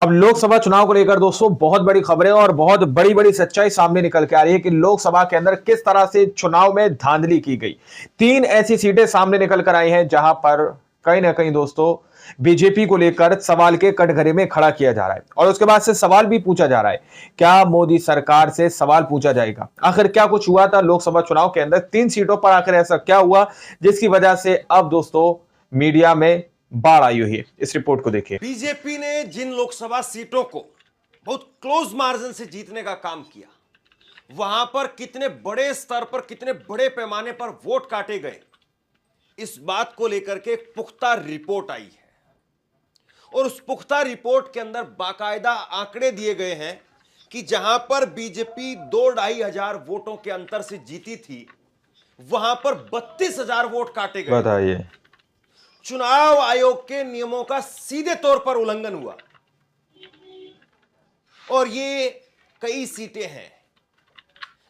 अब लोकसभा चुनाव को लेकर दोस्तों बहुत बड़ी खबरें और बहुत बड़ी बड़ी सच्चाई सामने निकल के आ रही है कि लोकसभा के अंदर किस तरह से चुनाव में धांधली की गई। 3 ऐसी सीटें सामने निकल कर आई हैं जहां पर कहीं ना कहीं दोस्तों बीजेपी को लेकर सवाल के कटघरे में खड़ा किया जा रहा है और उसके बाद से सवाल भी पूछा जा रहा है, क्या मोदी सरकार से सवाल पूछा जाएगा? आखिर क्या कुछ हुआ था लोकसभा चुनाव के अंदर 3 सीटों पर? आखिर ऐसा क्या हुआ जिसकी वजह से अब दोस्तों मीडिया में बाढ़ आई हुई है? इस रिपोर्ट को देखिए। बीजेपी ने जिन लोकसभा सीटों को बहुत क्लोज मार्जिन से जीतने का काम किया, वहां पर कितने बड़े स्तर पर, कितने बड़े पैमाने पर वोट काटे गए, इस बात को लेकर के एक पुख्ता रिपोर्ट आई है। और उस पुख्ता रिपोर्ट के अंदर बाकायदा आंकड़े दिए गए हैं कि जहां पर बीजेपी 2-2.5 हजार वोटों के अंतर से जीती थी, वहां पर 32,000 वोट काटे गए। बताइए। चुनाव आयोग के नियमों का सीधे तौर पर उल्लंघन हुआ और ये कई सीटें हैं।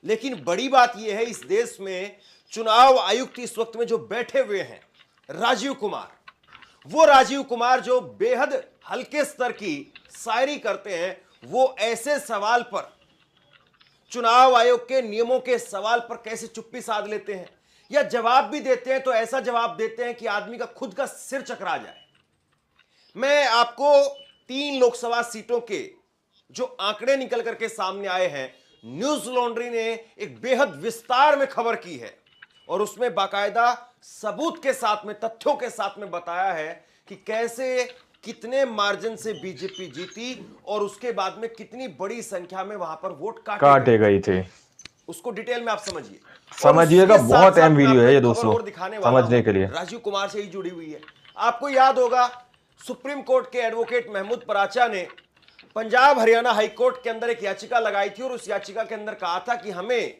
लेकिन बड़ी बात यह है, इस देश में चुनाव आयुक्त इस वक्त में जो बैठे हुए हैं, राजीव कुमार, वो राजीव कुमार जो बेहद हल्के स्तर की शायरी करते हैं, वो ऐसे सवाल पर, चुनाव आयोग के नियमों के सवाल पर कैसे चुप्पी साध लेते हैं या जवाब भी देते हैं तो ऐसा जवाब देते हैं कि आदमी का खुद का सिर चकरा जाए। मैं आपको 3 लोकसभा सीटों के जो आंकड़े निकल करके सामने आए हैं, न्यूज लॉन्ड्री ने एक बेहद विस्तार में खबर की है और उसमें बाकायदा सबूत के साथ में, तथ्यों के साथ में बताया है कि कैसे, कितने मार्जिन से बीजेपी जीती और उसके बाद में कितनी बड़ी संख्या में वहां पर वोट काटे गए थे। उसको डिटेल में आप समझिएगा। बहुत अहम वीडियो है ये दोस्तों, समझने के लिए। राजीव कुमार से ही जुड़ी हुई है। आपको याद होगा, सुप्रीम कोर्ट के एडवोकेट महमूद पराचा ने पंजाब हरियाणा हाई कोर्ट के अंदर एक याचिका लगाई थी और उस याचिका के अंदर कहा था कि हमें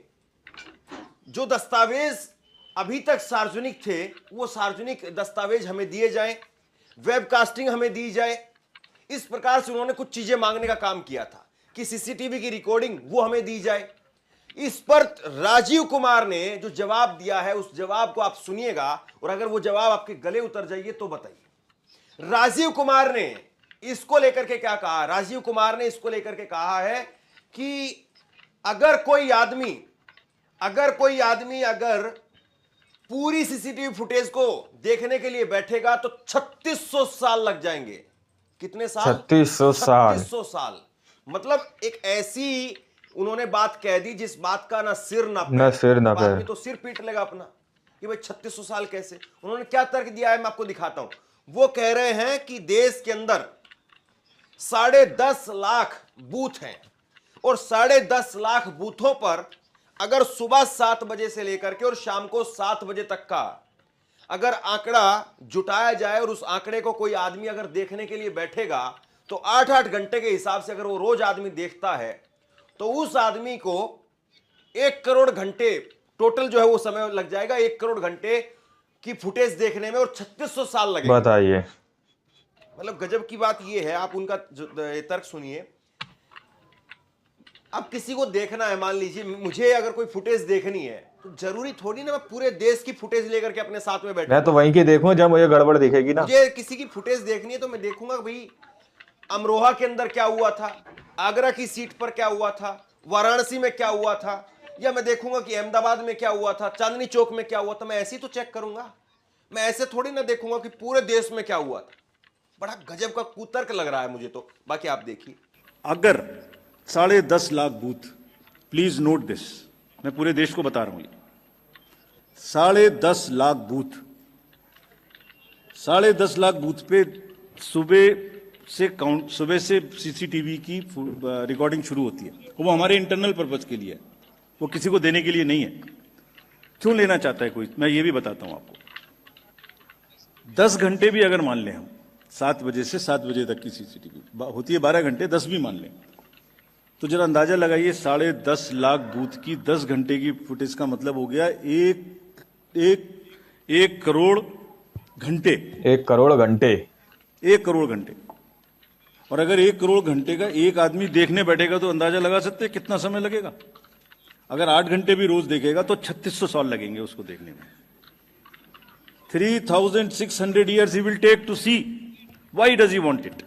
जो दस्तावेज अभी तक सार्वजनिक थे, वो सार्वजनिक दस्तावेज हमें दिए जाएं, वेबकास्टिंग हमें दी जाए। इस प्रकार से उन्होंने कुछ चीजें मांगने का काम किया था कि सीसीटीवी की रिकॉर्डिंग वो हमें दी जाए। इस पर राजीव कुमार ने जो जवाब दिया है, उस जवाब को आप सुनिएगा और अगर वो जवाब आपके गले उतर जाइए तो बताइए। राजीव कुमार ने इसको लेकर के क्या कहा? राजीव कुमार ने इसको लेकर के कहा है कि अगर कोई आदमी अगर पूरी सीसीटीवी फुटेज को देखने के लिए बैठेगा तो 3600 साल लग जाएंगे। कितने साल? 3600 साल। मतलब एक ऐसी उन्होंने बात कह दी जिस बात का ना सिर ना पैर, तो सिर पीट लेगा अपना कि भाई 3600 साल कैसे। उन्होंने क्या तर्क दिया है, मैं आपको दिखाता हूं। वो कह रहे हैं कि देश के अंदर 10.5 लाख बूथ हैं और 10.5 लाख बूथों पर अगर सुबह 7 बजे से लेकर के और शाम को 7 बजे तक का अगर आंकड़ा जुटाया जाए और उस आंकड़े को कोई आदमी अगर देखने के लिए बैठेगा तो 8-8 घंटे के हिसाब से अगर वो रोज आदमी देखता है तो उस आदमी को 1 करोड़ घंटे टोटल जो है वो समय लग जाएगा, 1 करोड़ घंटे की फुटेज देखने में और 3600 साल लगेगा। बताइए। मतलब गजब की बात ये है। आप उनका तर्क सुनिए। अब किसी को देखना है, मान लीजिए मुझे अगर कोई फुटेज देखनी है तो जरूरी थोड़ी ना मैं पूरे देश की फुटेज लेकर के अपने साथ में बैठूं। मैं तो वहीं की देखूं जब मुझे गड़बड़ दिखेगी ना। मुझे किसी की फुटेज देखनी है तो मैं देखूंगा भाई अमरोहा के अंदर क्या हुआ था, आगरा की सीट पर क्या हुआ था, वाराणसी में क्या हुआ था, या मैं देखूंगा कि अहमदाबाद में क्या हुआ था, चांदनी चौक में क्या हुआ था। मैं ऐसे ही तो चेक करूंगा, मैं ऐसे थोड़ी ना देखूंगा कि पूरे देश में क्या हुआ था। बड़ा गजब का कुतर्क लग रहा है मुझे तो। बाकी आप देखिए। अगर 10.5 lakh booth, please note this, मैं पूरे देश को बता रहा हूं, 10.5 लाख बूथ, 10.5 लाख बूथ पे सुबह से सीसीटीवी की रिकॉर्डिंग शुरू होती है। वो हमारे इंटरनल पर्पज के लिए है, वो किसी को देने के लिए नहीं है। क्यों लेना चाहता है कोई, मैं ये भी बताता हूं आपको। 10 घंटे भी अगर मान लें हम, 7 बजे से 7 बजे तक की सीसीटीवी होती है, 12 घंटे, 10 भी मान लें, तो जरा अंदाजा लगाइए 10.5 लाख बूथ की 10 घंटे की फुटेज का मतलब हो गया 1 करोड़ घंटे। 1 करोड़ घंटे। 1 करोड़ घंटे। और अगर 1 करोड़ घंटे का एक आदमी देखने बैठेगा तो अंदाजा लगा सकते हैं कितना समय लगेगा। अगर 8 घंटे भी रोज देखेगा तो 3600 साल लगेंगे उसको देखने में। 3,600 years he will take to see. Why does he want it?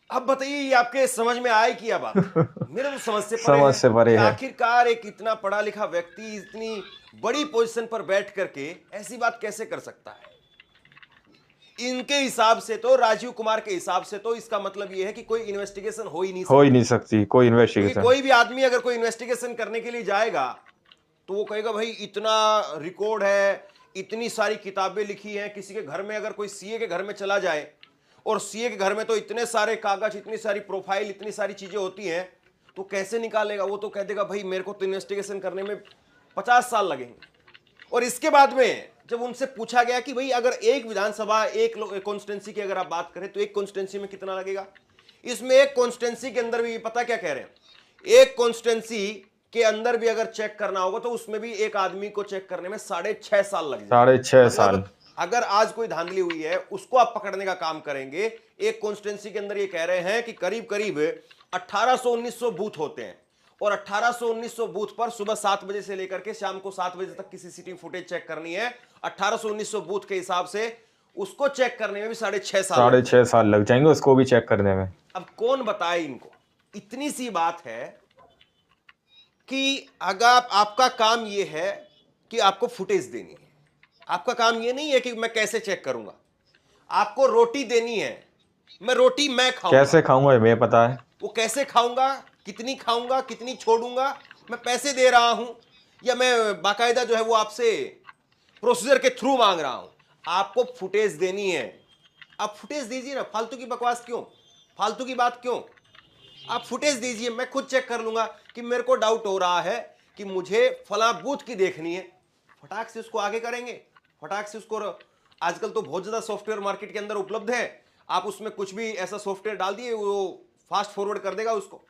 अब बताइए ये आपके समझ में आए कि अब मेरे तो समझ से समझ से परे कि है। आखिरकार एक इतना पढ़ा लिखा व्यक्ति इतनी बड़ी पोजीशन पर बैठ करके ऐसी बात कैसे कर सकता है। इनके हिसाब से तो, राजीव कुमार के हिसाब से तो इसका मतलब यह है कि कोई इन्वेस्टिगेशन हो ही नहीं हो ही नहीं सकती कोई क्योंकि इन्वेस्टिगेशन। कोई भी आदमी अगर कोई इन्वेस्टिगेशन करने के लिए जाएगा तो वो कहेगा भाई इतना रिकॉर्ड है, इतनी सारी किताबें लिखी हैं। किसी के घर में अगर कोई सीए के घर में चला जाए और सीए के घर में तो इतने सारे कागज, इतनी सारी प्रोफाइल, इतनी सारी चीजें होती हैं, तो कैसे निकालेगा। वो तो कह देगा भाई मेरे को तो इन्वेस्टिगेशन करने में 50 साल लगेंगे। और इसके बाद में जब उनसे पूछा गया कि भाई अगर एक विधानसभा, एक कॉन्स्टिट्यूंसी की अगर आप बात करें तो एक कॉन्स्टिट्यूंसी में कितना लगेगा, इसमें एक कॉन्स्टिट्यूंसी के अंदर भी पता क्या कह रहे हैं, एक कॉन्स्टिट्यूंसी के अंदर भी अगर चेक करना होगा तो उसमें भी एक आदमी को चेक करने में 6.5 साल लग जाएंगे। 6.5 साल। अगर आज कोई धांधली हुई है उसको आप पकड़ने का काम करेंगे। एक कॉन्स्टिट्यूंसी के अंदर ये कह रहे हैं कि करीब करीब 1800-1900 बूथ होते हैं और 1800-1900 बूथ पर सुबह 7 बजे से लेकर के शाम को 7 बजे तक की सीसीटीवी फुटेज चेक करनी है। 1800-1900 बूथ के हिसाब से उसको चेक करने में भी 6.5 साल 6.5 साल लग जाएंगे उसको भी चेक करने में। अब कौन बताए इनको। इतनी सी बात है कि अगर आपका काम यह है कि आपको फुटेज देनी है, आपका काम यह नहीं है कि मैं कैसे चेक करूंगा, आपको रोटी देनी है। रोटी मैं खाऊंगा, कैसे खाऊंगा ये मैं पता है, वो कैसे खाऊंगा, कितनी कितनी छोड़ूंगा, मैं पैसे दे रहा हूं या मैं बाकायदा जो है वो आपसे प्रोसीजर के थ्रू मांग रहा हूं। आपको फुटेज देनी है, आप फुटेज दीजिए ना। फालतू की बकवास क्यों, फालतू की बात क्यों। आप फुटेज दीजिए, मैं खुद चेक कर लूंगा कि मेरे को डाउट हो रहा है कि मुझे फला बूथ की देखनी है, फटाक से उसको आगे करेंगे, फटाक से उसको। आजकल तो बहुत ज्यादा सॉफ्टवेयर मार्केट के अंदर उपलब्ध है, आप उसमें कुछ भी ऐसा सॉफ्टवेयर डाल दिए वो फास्ट फॉरवर्ड कर देगा उसको।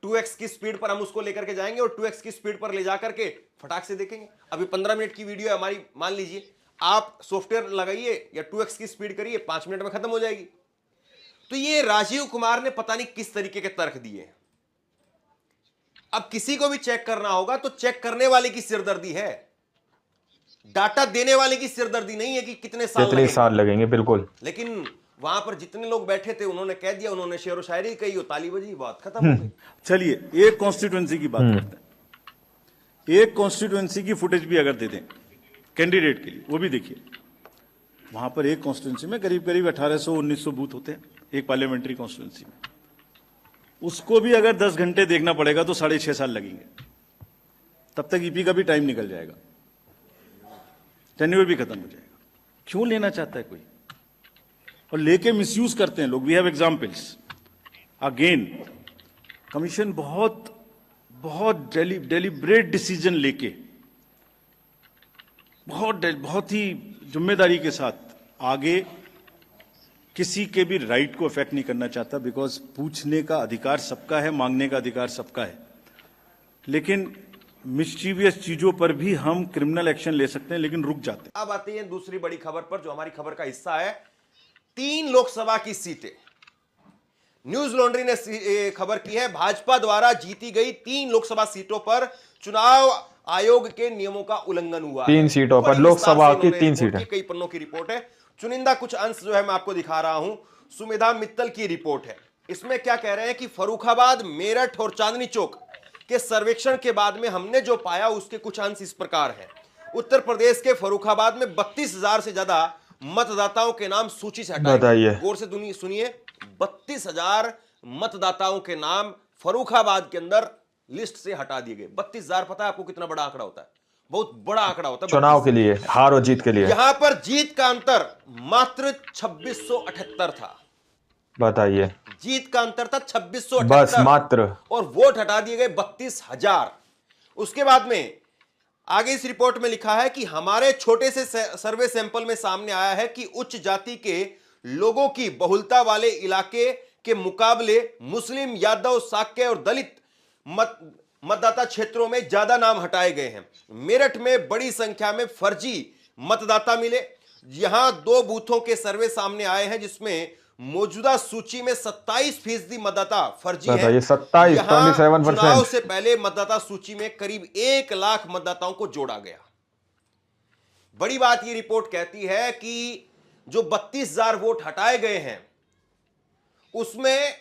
2x की स्पीड पर हम उसको लेकर के जाएंगे और 2x की स्पीड पर ले जाकर के फटाक से देखेंगे। अभी 15 मिनट की वीडियो है हमारी, मान लीजिए आप सॉफ्टवेयर लगाइए या 2x की स्पीड करिए, 5 मिनट में खत्म हो जाएगी। तो ये राजीव कुमार ने पता नहीं किस तरीके के तर्क दिए। अब किसी को भी चेक करना होगा तो चेक करने वाले की सिरदर्दी है, डाटा देने वाले की सिरदर्दी नहीं है कि कितने साल लगेंगे। बिल्कुल। लेकिन वहां पर जितने लोग बैठे थे उन्होंने कह दिया, उन्होंने शेर व शायरी कही और ताली बजी, बात खत्म हो गई। चलिए एक कॉन्स्टिट्यूएंसी की बात करते हैं। एक कॉन्स्टिट्यूएंसी की फुटेज भी अगर दे दें कैंडिडेट के लिए, वो भी देखिए। वहां पर एक कॉन्स्टिट्यूएंसी में करीब करीब 1800-1900 बूथ होते हैं एक पार्लियामेंट्री कॉन्स्टिट्यूएंसी में। उसको भी अगर 10 घंटे देखना पड़ेगा तो 6.5 साल लगेंगे। तब तक ईपी का भी टाइम निकल जाएगा, टेन्योर भी खत्म हो जाएगा। क्यों लेना चाहता है कोई, और लेके मिसयूज करते हैं लोग। We have examples. Again commission बहुत डेलिब्रेट डिसीजन लेके, बहुत ही जिम्मेदारी के साथ आगे किसी के भी राइट को अफेक्ट नहीं करना चाहता, बिकॉज पूछने का अधिकार सबका है, मांगने का अधिकार सबका है। लेकिन मिस्चीवियस चीजों पर भी हम क्रिमिनल एक्शन ले सकते हैं, लेकिन रुक जाते हैं। अब आते हैं दूसरी बड़ी खबर पर जो हमारी खबर का हिस्सा है। 3 लोकसभा की सीटें, न्यूज लॉन्ड्री ने खबर की है, भाजपा द्वारा जीती गई 3 लोकसभा सीटों पर चुनाव आयोग के नियमों का उल्लंघन हुआ। 3 सीटों पर लोकसभा की 3 सीटें। कई पन्नों की रिपोर्ट है, चुनिंदा कुछ अंश जो है मैं आपको दिखा रहा हूं। सुमेधा मित्तल की रिपोर्ट है। इसमें क्या कह रहे हैं कि फर्रुखाबाद, मेरठ और चांदनी चौक के सर्वेक्षण के बाद में हमने जो पाया उसके कुछ अंश इस प्रकार हैं। उत्तर प्रदेश के फर्रुखाबाद में 32,000 से ज्यादा मतदाताओं के नाम सूची से हटाए गए। गौर से सुनिए, 32,000 मतदाताओं के नाम फर्रुखाबाद के अंदर लिस्ट से हटा दिए गए। 32,000 पता है आपको कितना बड़ा आंकड़ा होता है? बहुत बड़ा आंकड़ा होता है चुनाव के लिए, हार और जीत के लिए। यहां पर जीत का अंतर मात्र 2678 था। बताइए, जीत का अंतर था 2678 बस मात्र, और वोट हटा दिए गए 32,000। उसके बाद में आगे इस रिपोर्ट में लिखा है कि हमारे छोटे से सर्वे सैंपल में सामने आया है कि उच्च जाति के लोगों की बहुलता वाले इलाके के मुकाबले मुस्लिम, यादव, साक्य और दलित मतदाता क्षेत्रों में ज्यादा नाम हटाए गए हैं। मेरठ में बड़ी संख्या में फर्जी मतदाता मिले। यहां 2 बूथों के सर्वे सामने आए हैं जिसमें मौजूदा सूची में 27% मतदाता फर्जी है। 27% चुनाव से पहले मतदाता सूची में करीब 1 लाख मतदाताओं को जोड़ा गया। बड़ी बात यह रिपोर्ट कहती है कि जो 32,000 वोट हटाए गए हैं उसमें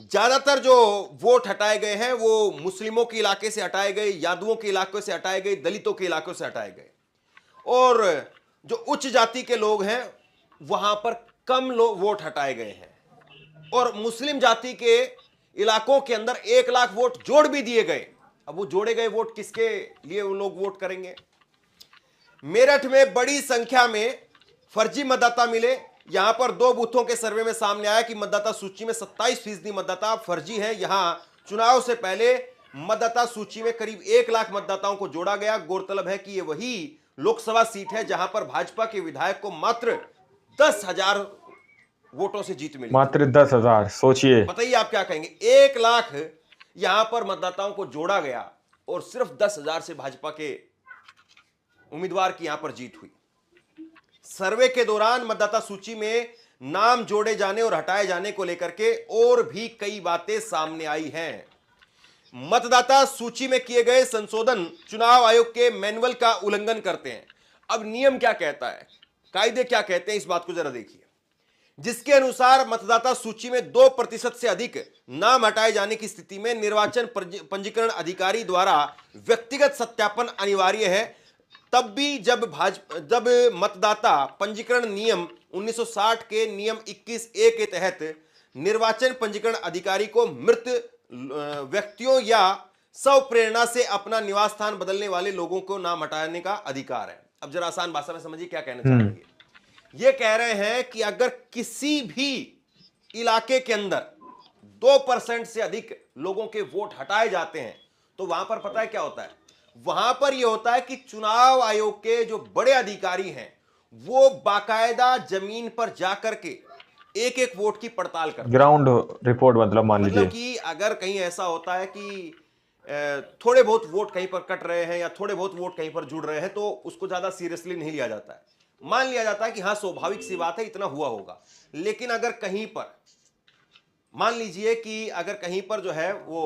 ज्यादातर जो वोट हटाए गए हैं वो मुस्लिमों के इलाके से हटाए गए, यादवों के इलाकों से हटाए गए, दलितों के इलाकों से हटाए गए। और जो उच्च जाति के लोग हैं वहां पर कम लोग वोट हटाए गए हैं। और मुस्लिम जाति के इलाकों के अंदर 1 लाख वोट जोड़ भी दिए गए। अब वो जोड़े गए वोट किसके लिए वो लोग वोट करेंगे? मेरठ में बड़ी संख्या में फर्जी मतदाता मिले। यहां पर 2 बूथों के सर्वे में सामने आया कि मतदाता सूची में 27% मतदाता फर्जी हैं। यहां चुनाव से पहले मतदाता सूची में करीब 1 लाख मतदाताओं को जोड़ा गया। गौरतलब है कि यह वही लोकसभा सीट है जहां पर भाजपा के विधायक को मात्र 10,000 वोटों से जीत मिली। मात्र 10,000, सोचिए। बताइए आप क्या कहेंगे? 1 लाख यहां पर मतदाताओं को जोड़ा गया और सिर्फ 10,000 से भाजपा के उम्मीदवार की यहां पर जीत हुई। सर्वे के दौरान मतदाता सूची में नाम जोड़े जाने और हटाए जाने को लेकर के और भी कई बातें सामने आई हैं। मतदाता सूची में किए गए संशोधन चुनाव आयोग के मैनुअल का उल्लंघन करते हैं। अब नियम क्या कहता है, कायदे क्या कहते हैं, इस बात को जरा देखिए। जिसके अनुसार मतदाता सूची में 2% से अधिक नाम हटाए जाने की स्थिति में निर्वाचन पंजीकरण अधिकारी द्वारा व्यक्तिगत सत्यापन अनिवार्य है। तब भी जब मतदाता पंजीकरण नियम 1960 के नियम 21A के तहत निर्वाचन पंजीकरण अधिकारी को मृत व्यक्तियों या स्वप्रेरणा से अपना निवास स्थान बदलने वाले लोगों को नाम हटाने का अधिकार है। अब जरा आसान भाषा में समझिए क्या कहना चाहेंगे। ये कह रहे हैं कि अगर किसी भी इलाके के अंदर 2% से अधिक लोगों के वोट हटाए जाते हैं तो वहां पर पता है क्या होता है? वहां पर यह होता है कि चुनाव आयोग के जो बड़े अधिकारी हैं वो बाकायदा जमीन पर जाकर के एक एक वोट की पड़ताल करते हैं। ग्राउंड रिपोर्ट मान लीजिए मतलब कि अगर कहीं ऐसा होता है कि थोड़े बहुत वोट कहीं पर कट रहे हैं या थोड़े बहुत वोट कहीं पर जुड़ रहे हैं तो उसको ज्यादा सीरियसली नहीं लिया जाता है। मान लिया जाता है कि हाँ स्वाभाविक सी बात है, इतना हुआ होगा। लेकिन अगर कहीं पर मान लीजिए कि अगर कहीं पर जो है वो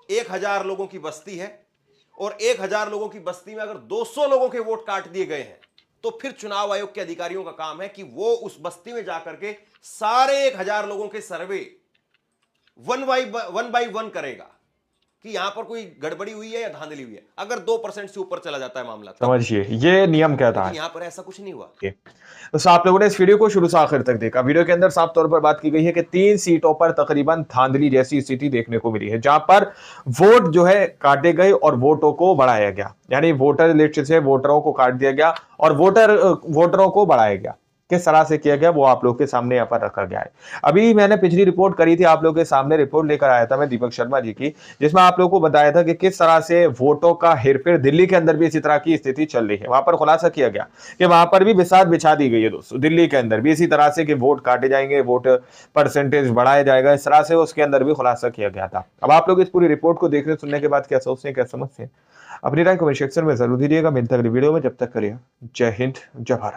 1000 लोगों की बस्ती है और 1000 लोगों की बस्ती में अगर 200 लोगों के वोट काट दिए गए हैं तो फिर चुनाव आयोग के अधिकारियों का काम है कि वो उस बस्ती में जाकर के सारे 1000 लोगों के सर्वे वन बाई वन करेगा कि यहां पर कोई गड़बड़ी हुई है या धांधली हुई है। अगर 2% से ऊपर चला जाता है मामला, समझिए ये नियम क्या था। यहां पर ऐसा कुछ नहीं हुआ। तो आप लोगों ने इस वीडियो को शुरू से आखिर तक देखा। वीडियो के अंदर साफ तौर पर बात की गई है कि 3 सीटों पर तकरीबन धांधली जैसी स्थिति देखने को मिली है, जहां पर वोट जो है काटे गए और वोटों को बढ़ाया गया, यानी वोटर लिस्ट से वोटरों को काट दिया गया और वोटरों को बढ़ाया गया। किस तरह से किया गया वो आप लोग के सामने यहाँ पर रखा गया है। अभी मैंने पिछली रिपोर्ट करी थी, आप लोग के सामने रिपोर्ट लेकर आया था मैं दीपक शर्मा जी की, जिसमें आप लोगों को बताया था कि किस तरह से वोटों का हेरफेर दिल्ली के अंदर भी इसी तरह की स्थिति चल रही है। वहां पर खुलासा किया गया कि वहां पर भी बिसात बिछा दी गई है दोस्तों, दिल्ली के अंदर भी इसी तरह से कि वोट काटे जाएंगे, वोट परसेंटेज बढ़ाया जाएगा, इस तरह से उसके अंदर भी खुलासा किया गया था। अब आप लोग इस पूरी रिपोर्ट को देखने सुनने के बाद क्या सोचते हैं, क्या समझते हैं, अपनी राय कमेंट सेक्शन में जरूर दीजिएगा। मिलते हैं अगली वीडियो में, जब तक करिए जय हिंद जय भारत।